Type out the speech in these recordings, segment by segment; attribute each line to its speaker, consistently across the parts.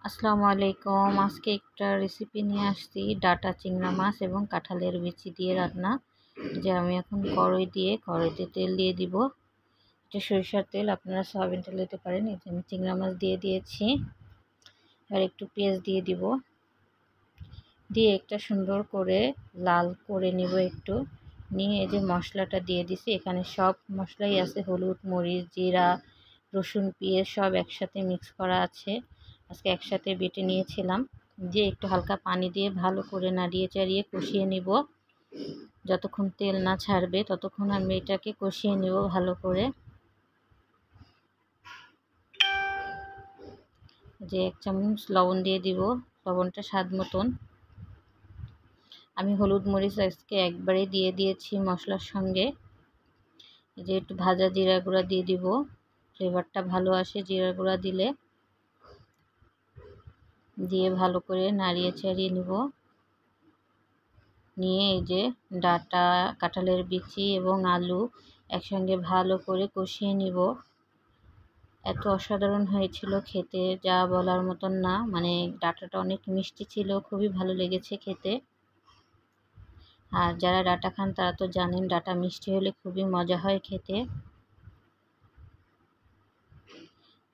Speaker 1: আসসালামু আলাইকুম। আজকে একটা রেসিপি নিয়ে আসছি, ডাটা চিংড়া মাছ এবং কাঁঠালের বিচি দিয়ে রান্না। যে আমি এখন কড়াইতে তেল দিয়ে দিব। এটা সরিষার তেল, আপনারা সয়াবিন তেল দিতে পারেন। এই যে আমি চিংড়া মাছ দিয়ে দিয়েছি। আর একটু পেঁয়াজ দিয়ে দিব, দিয়ে একটা সুন্দর করে লাল করে নিব একটু। নিয়ে এই যে মশলাটা দিয়ে দিছি, এখানে সব মশলাই আছে, হলুদ, মরিচ, জিরা, রসুন, পেঁয়াজ সব একসাথে মিক্স করা আছে। আজকে একসাথে বেটে নিয়েছিলাম। দিয়ে একটু হালকা পানি দিয়ে ভালো করে নাড়িয়ে চাড়িয়ে কষিয়ে নিব। যতক্ষণ তেল না ছাড়বে ততক্ষণ আমি এটাকে কষিয়ে নিব ভালো করে। যে 1 চামচ লবণ দিয়ে দিব, লবণটা স্বাদ মতন। আমি হলুদ মরিচ আজকে একবারে দিয়ে দিয়েছি মশলার সঙ্গে। যে একটু ভাজা জিরা গুঁড়া দিয়ে দিব, ফ্লেভারটা ভালো আসে জিরা গুঁড়া দিলে। দিয়ে ভালো করে নাড়িয়ে চাড়িয়ে নিব। নিয়ে এই যে ডাটা, কাঁঠালের বিচি এবং আলু একসঙ্গে ভালো করে কষিয়ে নিব। এত অসাধারণ হয়েছিল খেতে, যা বলার মতন না। মানে ডাটাটা অনেক মিষ্টি ছিল, খুবই ভালো লেগেছে খেতে। আর যারা ডাটা খান তারা তো জানেন, ডাটা মিষ্টি হলে খুবই মজা হয় খেতে।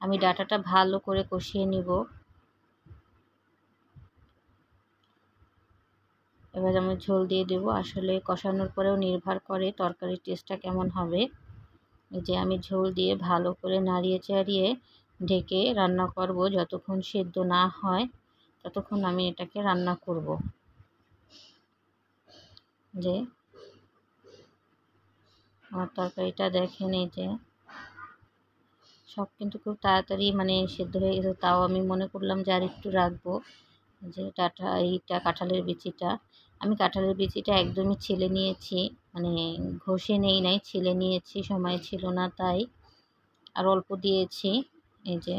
Speaker 1: আমি ডাটাটা ভালো করে কষিয়ে নিব। এবার আমি ঝোল দিয়ে দেব। আসলে কষানোর পরেও নির্ভর করে তরকারির টেস্টটা কেমন হবে। এই যে আমি ঝোল দিয়ে ভালো করে নাড়িয়ে চাড়িয়ে ঢেকে রান্না করব। যতক্ষণ সেদ্ধ না হয় ততক্ষণ আমি এটাকে রান্না করব। যে আমার তরকারিটা দেখেন, এই যে সব কিন্তু খুব তাড়াতাড়ি সেদ্ধ হয়ে গেছে। তাও আমি মনে করলাম যে আর একটু রাখবো। যে এইটা কাঁঠালের বিচিটা, আমি কাঁঠালের বিচিটা একদমই ছিলে নিয়েছি, ঘষে নেই নাই, ছিলে নিয়েছি, সময় ছিল না তাই। আর অল্প দিয়েছি। এই যে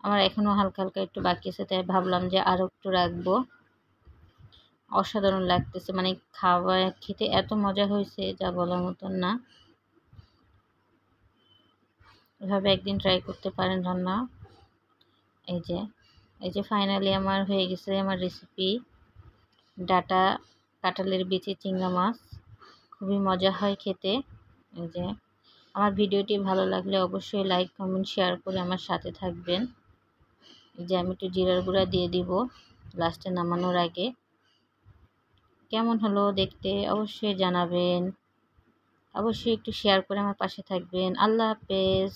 Speaker 1: আমার এখনও হালকা হালকা একটু বাকি আছে, তাই ভাবলাম যে আরও একটু রাখবো। অসাধারণ লাগতেছে, খাবার খেতে এত মজা হয়েছে যা বলার মতন না। এভাবে একদিন ট্রাই করতে পারেন রান্না। এই যে ফাইনালি আমার হয়ে গেছে আমার রেসিপি, ডাটা কাঁঠালের বিচি চিংড়া মাছ। খুবই মজা হয় খেতে। এই যে আমার ভিডিওটি ভালো লাগলে অবশ্যই লাইক, কমেন্ট, শেয়ার করে আমার সাথে থাকবেন। এই যে আমি একটু জিরার গুঁড়া দিয়ে দিব লাস্টে নামানোর আগে। কেমন হলো দেখতে অবশ্যই জানাবেন। অবশ্যই একটু শেয়ার করে আমার পাশে থাকবেন। আল্লাহ হাফেজ।